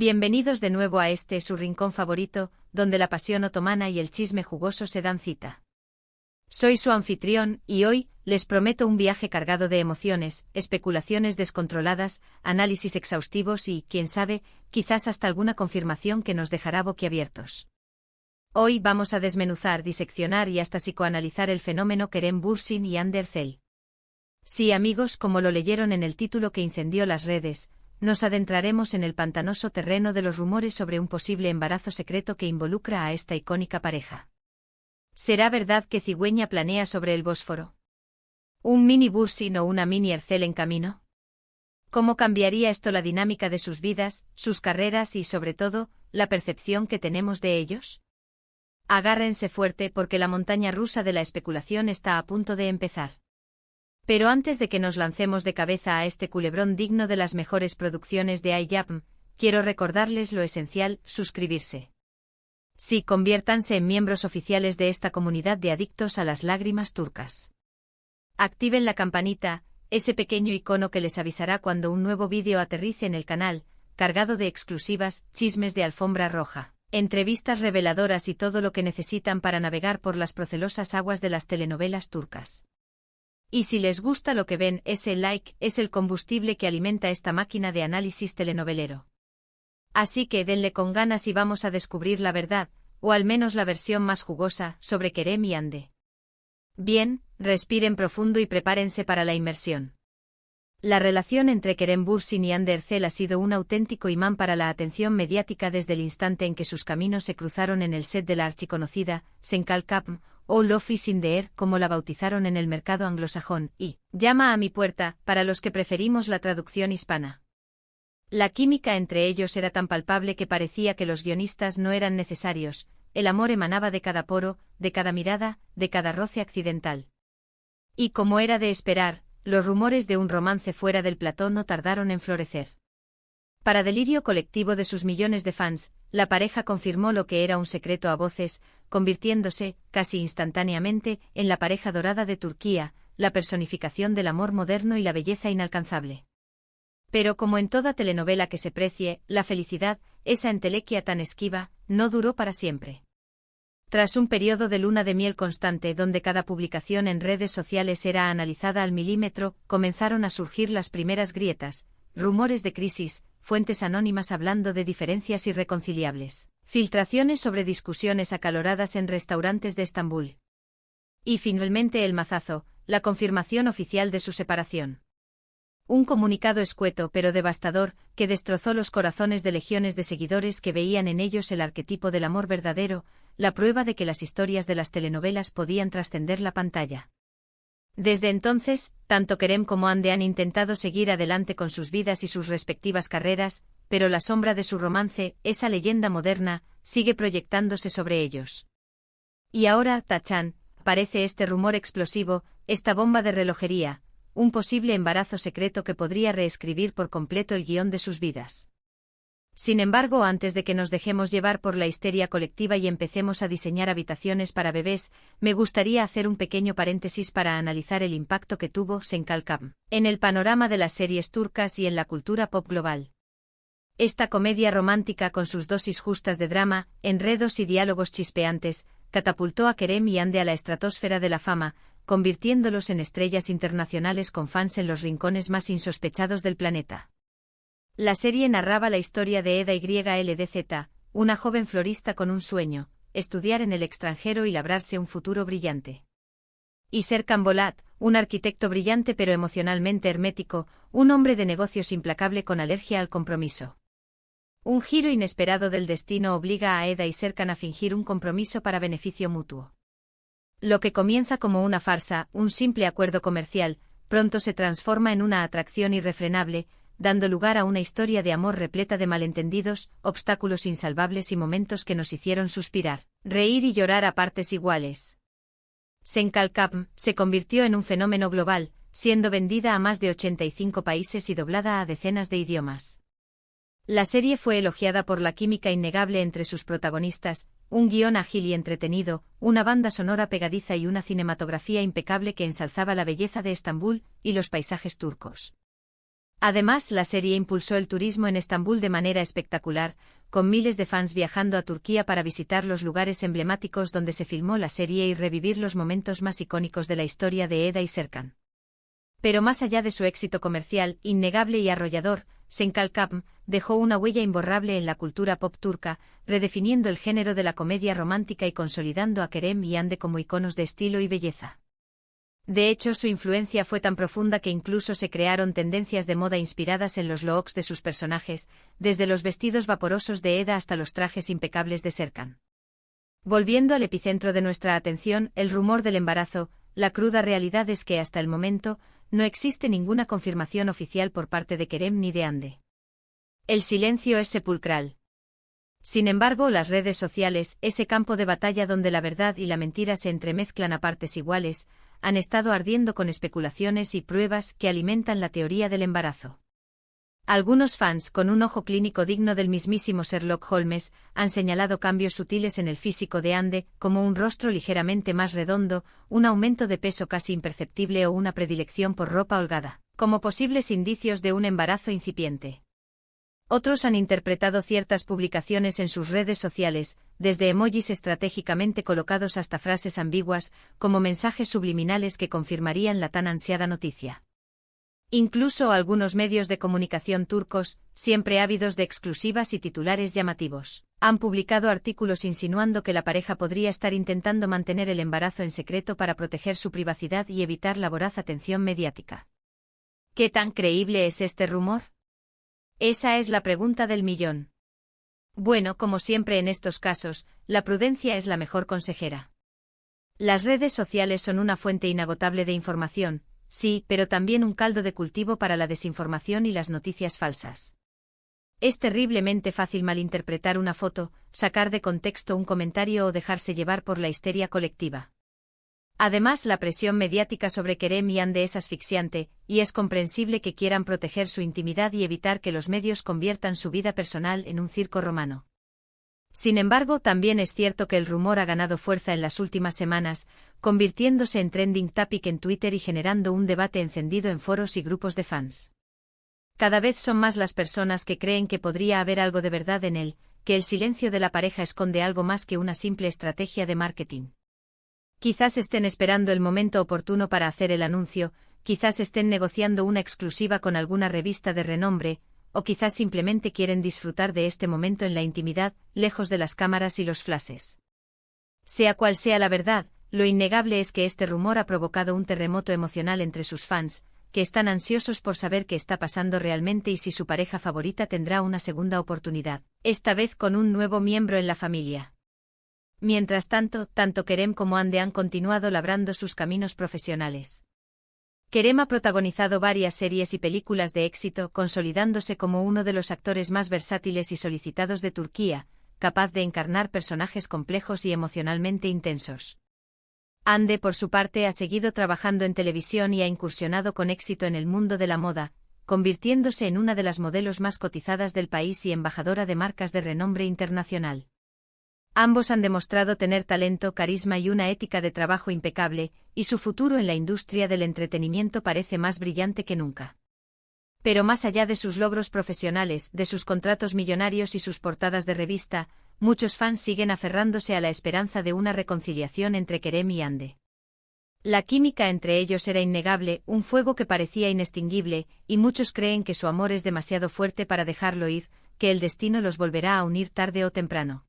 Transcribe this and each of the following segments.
Bienvenidos de nuevo a este su rincón favorito, donde la pasión otomana y el chisme jugoso se dan cita. Soy su anfitrión, y hoy, les prometo un viaje cargado de emociones, especulaciones descontroladas, análisis exhaustivos y, quién sabe, quizás hasta alguna confirmación que nos dejará boquiabiertos. Hoy vamos a desmenuzar, diseccionar y hasta psicoanalizar el fenómeno Kerem Bürsin y Hande Erçel. Sí, amigos, como lo leyeron en el título que incendió las redes, nos adentraremos en el pantanoso terreno de los rumores sobre un posible embarazo secreto que involucra a esta icónica pareja. ¿Será verdad que Cigüeña planea sobre el Bósforo? ¿Un mini Bürsin o una mini Erçel en camino? ¿Cómo cambiaría esto la dinámica de sus vidas, sus carreras y, sobre todo, la percepción que tenemos de ellos? Agárrense fuerte porque la montaña rusa de la especulación está a punto de empezar. Pero antes de que nos lancemos de cabeza a este culebrón digno de las mejores producciones de iYapm, quiero recordarles lo esencial: suscribirse. Sí, conviértanse en miembros oficiales de esta comunidad de adictos a las lágrimas turcas. Activen la campanita, ese pequeño icono que les avisará cuando un nuevo vídeo aterrice en el canal, cargado de exclusivas, chismes de alfombra roja, entrevistas reveladoras y todo lo que necesitan para navegar por las procelosas aguas de las telenovelas turcas. Y si les gusta lo que ven, ese like es el combustible que alimenta esta máquina de análisis telenovelero. Así que denle con ganas y vamos a descubrir la verdad, o al menos la versión más jugosa, sobre Kerem y Hande. Bien, respiren profundo y prepárense para la inmersión. La relación entre Kerem Bürsin y Hande Erçel ha sido un auténtico imán para la atención mediática desde el instante en que sus caminos se cruzaron en el set de la archiconocida Sen Kalkapm, o Love is in the Air, como la bautizaron en el mercado anglosajón, y Llama a mi puerta, para los que preferimos la traducción hispana. La química entre ellos era tan palpable que parecía que los guionistas no eran necesarios, el amor emanaba de cada poro, de cada mirada, de cada roce accidental. Y como era de esperar, los rumores de un romance fuera del plató no tardaron en florecer. Para delirio colectivo de sus millones de fans, la pareja confirmó lo que era un secreto a voces, convirtiéndose, casi instantáneamente, en la pareja dorada de Turquía, la personificación del amor moderno y la belleza inalcanzable. Pero como en toda telenovela que se precie, la felicidad, esa entelequia tan esquiva, no duró para siempre. Tras un periodo de luna de miel constante donde cada publicación en redes sociales era analizada al milímetro, comenzaron a surgir las primeras grietas, rumores de crisis, fuentes anónimas hablando de diferencias irreconciliables, filtraciones sobre discusiones acaloradas en restaurantes de Estambul. Y finalmente el mazazo, la confirmación oficial de su separación. Un comunicado escueto pero devastador, que destrozó los corazones de legiones de seguidores que veían en ellos el arquetipo del amor verdadero, la prueba de que las historias de las telenovelas podían trascender la pantalla. Desde entonces, tanto Kerem como Hande han intentado seguir adelante con sus vidas y sus respectivas carreras, pero la sombra de su romance, esa leyenda moderna, sigue proyectándose sobre ellos. Y ahora, tachán, parece este rumor explosivo, esta bomba de relojería, un posible embarazo secreto que podría reescribir por completo el guión de sus vidas. Sin embargo, antes de que nos dejemos llevar por la histeria colectiva y empecemos a diseñar habitaciones para bebés, me gustaría hacer un pequeño paréntesis para analizar el impacto que tuvo Sen Kalkapm en el panorama de las series turcas y en la cultura pop global. Esta comedia romántica con sus dosis justas de drama, enredos y diálogos chispeantes, catapultó a Kerem y Hande a la estratosfera de la fama, convirtiéndolos en estrellas internacionales con fans en los rincones más insospechados del planeta. La serie narraba la historia de Eda YLDZ, una joven florista con un sueño: estudiar en el extranjero y labrarse un futuro brillante. Y Serkan Bolat, un arquitecto brillante pero emocionalmente hermético, un hombre de negocios implacable con alergia al compromiso. Un giro inesperado del destino obliga a Eda y Serkan a fingir un compromiso para beneficio mutuo. Lo que comienza como una farsa, un simple acuerdo comercial, pronto se transforma en una atracción irrefrenable, dando lugar a una historia de amor repleta de malentendidos, obstáculos insalvables y momentos que nos hicieron suspirar, reír y llorar a partes iguales. Sen Kalkapm se convirtió en un fenómeno global, siendo vendida a más de 85 países y doblada a decenas de idiomas. La serie fue elogiada por la química innegable entre sus protagonistas, un guión ágil y entretenido, una banda sonora pegadiza y una cinematografía impecable que ensalzaba la belleza de Estambul y los paisajes turcos. Además, la serie impulsó el turismo en Estambul de manera espectacular, con miles de fans viajando a Turquía para visitar los lugares emblemáticos donde se filmó la serie y revivir los momentos más icónicos de la historia de Eda y Serkan. Pero más allá de su éxito comercial, innegable y arrollador, Senkalkam dejó una huella imborrable en la cultura pop turca, redefiniendo el género de la comedia romántica y consolidando a Kerem y Hande como iconos de estilo y belleza. De hecho, su influencia fue tan profunda que incluso se crearon tendencias de moda inspiradas en los looks de sus personajes, desde los vestidos vaporosos de Eda hasta los trajes impecables de Serkan. Volviendo al epicentro de nuestra atención, el rumor del embarazo, la cruda realidad es que hasta el momento, no existe ninguna confirmación oficial por parte de Kerem ni de Hande. El silencio es sepulcral. Sin embargo, las redes sociales, ese campo de batalla donde la verdad y la mentira se entremezclan a partes iguales, han estado ardiendo con especulaciones y pruebas que alimentan la teoría del embarazo. Algunos fans, con un ojo clínico digno del mismísimo Sherlock Holmes, han señalado cambios sutiles en el físico de Hande, como un rostro ligeramente más redondo, un aumento de peso casi imperceptible o una predilección por ropa holgada, como posibles indicios de un embarazo incipiente. Otros han interpretado ciertas publicaciones en sus redes sociales, desde emojis estratégicamente colocados hasta frases ambiguas, como mensajes subliminales que confirmarían la tan ansiada noticia. Incluso algunos medios de comunicación turcos, siempre ávidos de exclusivas y titulares llamativos, han publicado artículos insinuando que la pareja podría estar intentando mantener el embarazo en secreto para proteger su privacidad y evitar la voraz atención mediática. ¿Qué tan creíble es este rumor? Esa es la pregunta del millón. Bueno, como siempre en estos casos, la prudencia es la mejor consejera. Las redes sociales son una fuente inagotable de información, sí, pero también un caldo de cultivo para la desinformación y las noticias falsas. Es terriblemente fácil malinterpretar una foto, sacar de contexto un comentario o dejarse llevar por la histeria colectiva. Además, la presión mediática sobre Kerem y Hande es asfixiante, y es comprensible que quieran proteger su intimidad y evitar que los medios conviertan su vida personal en un circo romano. Sin embargo, también es cierto que el rumor ha ganado fuerza en las últimas semanas, convirtiéndose en trending topic en Twitter y generando un debate encendido en foros y grupos de fans. Cada vez son más las personas que creen que podría haber algo de verdad en él, que el silencio de la pareja esconde algo más que una simple estrategia de marketing. Quizás estén esperando el momento oportuno para hacer el anuncio, quizás estén negociando una exclusiva con alguna revista de renombre, o quizás simplemente quieren disfrutar de este momento en la intimidad, lejos de las cámaras y los flashes. Sea cual sea la verdad, lo innegable es que este rumor ha provocado un terremoto emocional entre sus fans, que están ansiosos por saber qué está pasando realmente y si su pareja favorita tendrá una segunda oportunidad, esta vez con un nuevo miembro en la familia. Mientras tanto, tanto Kerem como Hande han continuado labrando sus caminos profesionales. Kerem ha protagonizado varias series y películas de éxito, consolidándose como uno de los actores más versátiles y solicitados de Turquía, capaz de encarnar personajes complejos y emocionalmente intensos. Hande, por su parte, ha seguido trabajando en televisión y ha incursionado con éxito en el mundo de la moda, convirtiéndose en una de las modelos más cotizadas del país y embajadora de marcas de renombre internacional. Ambos han demostrado tener talento, carisma y una ética de trabajo impecable, y su futuro en la industria del entretenimiento parece más brillante que nunca. Pero más allá de sus logros profesionales, de sus contratos millonarios y sus portadas de revista, muchos fans siguen aferrándose a la esperanza de una reconciliación entre Kerem y Hande. La química entre ellos era innegable, un fuego que parecía inextinguible, y muchos creen que su amor es demasiado fuerte para dejarlo ir, que el destino los volverá a unir tarde o temprano.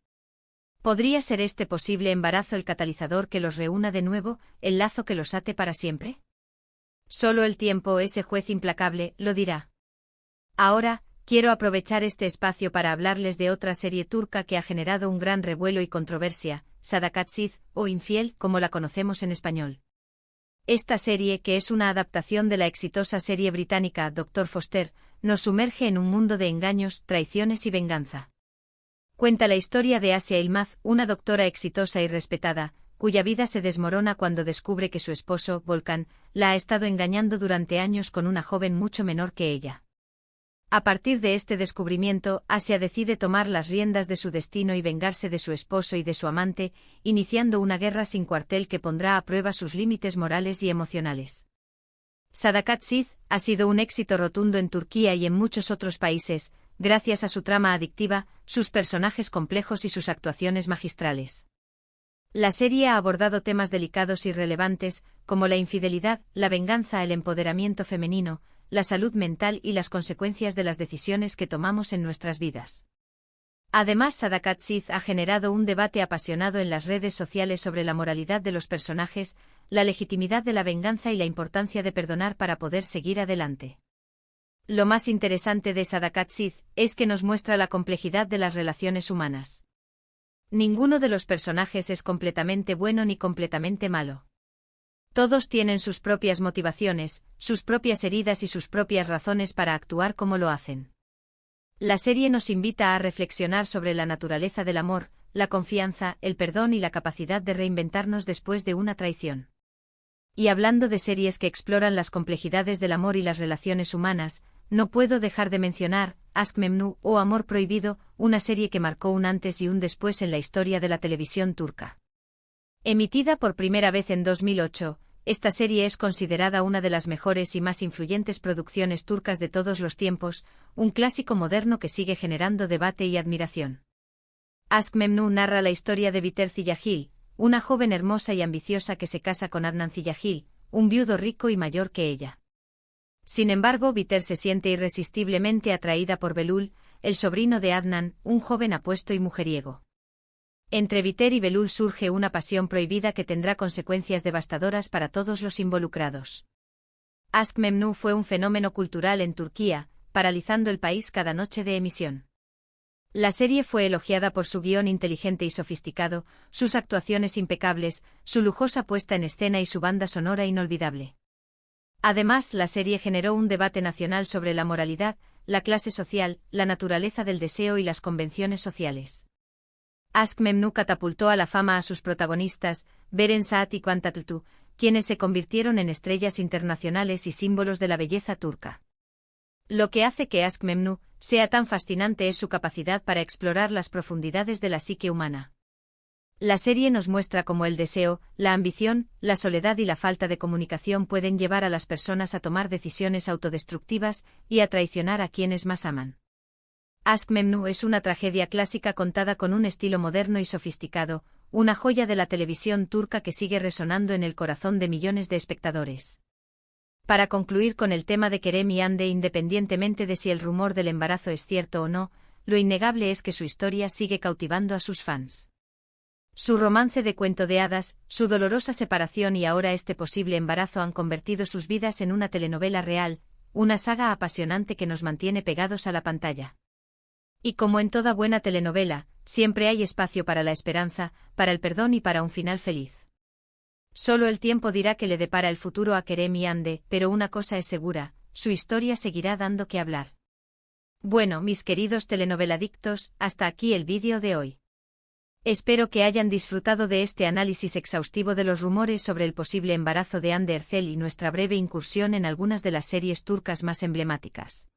¿Podría ser este posible embarazo el catalizador que los reúna de nuevo, el lazo que los ate para siempre? Solo el tiempo, ese juez implacable, lo dirá. Ahora, quiero aprovechar este espacio para hablarles de otra serie turca que ha generado un gran revuelo y controversia, Sadakatsiz, o Infiel, como la conocemos en español. Esta serie, que es una adaptación de la exitosa serie británica Dr. Foster, nos sumerge en un mundo de engaños, traiciones y venganza. Cuenta la historia de Asia Yılmaz, una doctora exitosa y respetada, cuya vida se desmorona cuando descubre que su esposo, Volkan, la ha estado engañando durante años con una joven mucho menor que ella. A partir de este descubrimiento, Asia decide tomar las riendas de su destino y vengarse de su esposo y de su amante, iniciando una guerra sin cuartel que pondrá a prueba sus límites morales y emocionales. Sadakat ha sido un éxito rotundo en Turquía y en muchos otros países, gracias a su trama adictiva, sus personajes complejos y sus actuaciones magistrales. La serie ha abordado temas delicados y relevantes, como la infidelidad, la venganza, el empoderamiento femenino, la salud mental y las consecuencias de las decisiones que tomamos en nuestras vidas. Además, Sadakat ha generado un debate apasionado en las redes sociales sobre la moralidad de los personajes, la legitimidad de la venganza y la importancia de perdonar para poder seguir adelante. Lo más interesante de Sadakat es que nos muestra la complejidad de las relaciones humanas. Ninguno de los personajes es completamente bueno ni completamente malo. Todos tienen sus propias motivaciones, sus propias heridas y sus propias razones para actuar como lo hacen. La serie nos invita a reflexionar sobre la naturaleza del amor, la confianza, el perdón y la capacidad de reinventarnos después de una traición. Y hablando de series que exploran las complejidades del amor y las relaciones humanas, no puedo dejar de mencionar Aşk Memnu o Amor Prohibido, una serie que marcó un antes y un después en la historia de la televisión turca. Emitida por primera vez en 2008, esta serie es considerada una de las mejores y más influyentes producciones turcas de todos los tiempos, un clásico moderno que sigue generando debate y admiración. Aşk Memnu narra la historia de Biter Ziyagil, una joven hermosa y ambiciosa que se casa con Adnan Ziyagil, un viudo rico y mayor que ella. Sin embargo, Biter se siente irresistiblemente atraída por Belul, el sobrino de Adnan, un joven apuesto y mujeriego. Entre Biter y Belul surge una pasión prohibida que tendrá consecuencias devastadoras para todos los involucrados. Aşk Memnu fue un fenómeno cultural en Turquía, paralizando el país cada noche de emisión. La serie fue elogiada por su guión inteligente y sofisticado, sus actuaciones impecables, su lujosa puesta en escena y su banda sonora inolvidable. Además, la serie generó un debate nacional sobre la moralidad, la clase social, la naturaleza del deseo y las convenciones sociales. Aşk Memnu catapultó a la fama a sus protagonistas, Beren Saat y Kıvanç Tatlıtuğ, quienes se convirtieron en estrellas internacionales y símbolos de la belleza turca. Lo que hace que Aşk Memnu sea tan fascinante es su capacidad para explorar las profundidades de la psique humana. La serie nos muestra cómo el deseo, la ambición, la soledad y la falta de comunicación pueden llevar a las personas a tomar decisiones autodestructivas y a traicionar a quienes más aman. Aşk Memnu es una tragedia clásica contada con un estilo moderno y sofisticado, una joya de la televisión turca que sigue resonando en el corazón de millones de espectadores. Para concluir con el tema de Kerem y Hande, independientemente de si el rumor del embarazo es cierto o no, lo innegable es que su historia sigue cautivando a sus fans. Su romance de cuento de hadas, su dolorosa separación y ahora este posible embarazo han convertido sus vidas en una telenovela real, una saga apasionante que nos mantiene pegados a la pantalla. Y como en toda buena telenovela, siempre hay espacio para la esperanza, para el perdón y para un final feliz. Solo el tiempo dirá qué le depara el futuro a Kerem y Hande, pero una cosa es segura, su historia seguirá dando que hablar. Bueno, mis queridos telenoveladictos, hasta aquí el vídeo de hoy. Espero que hayan disfrutado de este análisis exhaustivo de los rumores sobre el posible embarazo de Hande Erçel y nuestra breve incursión en algunas de las series turcas más emblemáticas.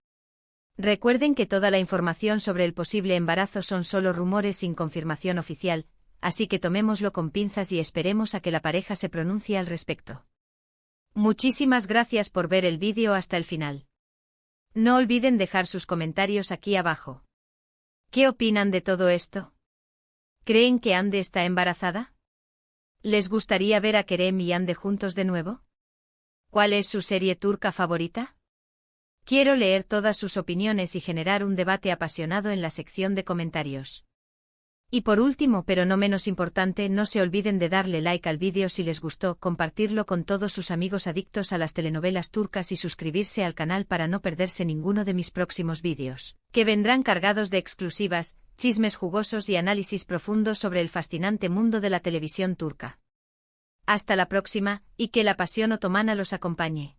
Recuerden que toda la información sobre el posible embarazo son solo rumores sin confirmación oficial, así que tomémoslo con pinzas y esperemos a que la pareja se pronuncie al respecto. Muchísimas gracias por ver el vídeo hasta el final. No olviden dejar sus comentarios aquí abajo. ¿Qué opinan de todo esto? ¿Creen que Hande está embarazada? ¿Les gustaría ver a Kerem y Hande juntos de nuevo? ¿Cuál es su serie turca favorita? Quiero leer todas sus opiniones y generar un debate apasionado en la sección de comentarios. Y por último, pero no menos importante, no se olviden de darle like al vídeo si les gustó, compartirlo con todos sus amigos adictos a las telenovelas turcas y suscribirse al canal para no perderse ninguno de mis próximos vídeos, que vendrán cargados de exclusivas, chismes jugosos y análisis profundos sobre el fascinante mundo de la televisión turca. Hasta la próxima, y que la pasión otomana los acompañe.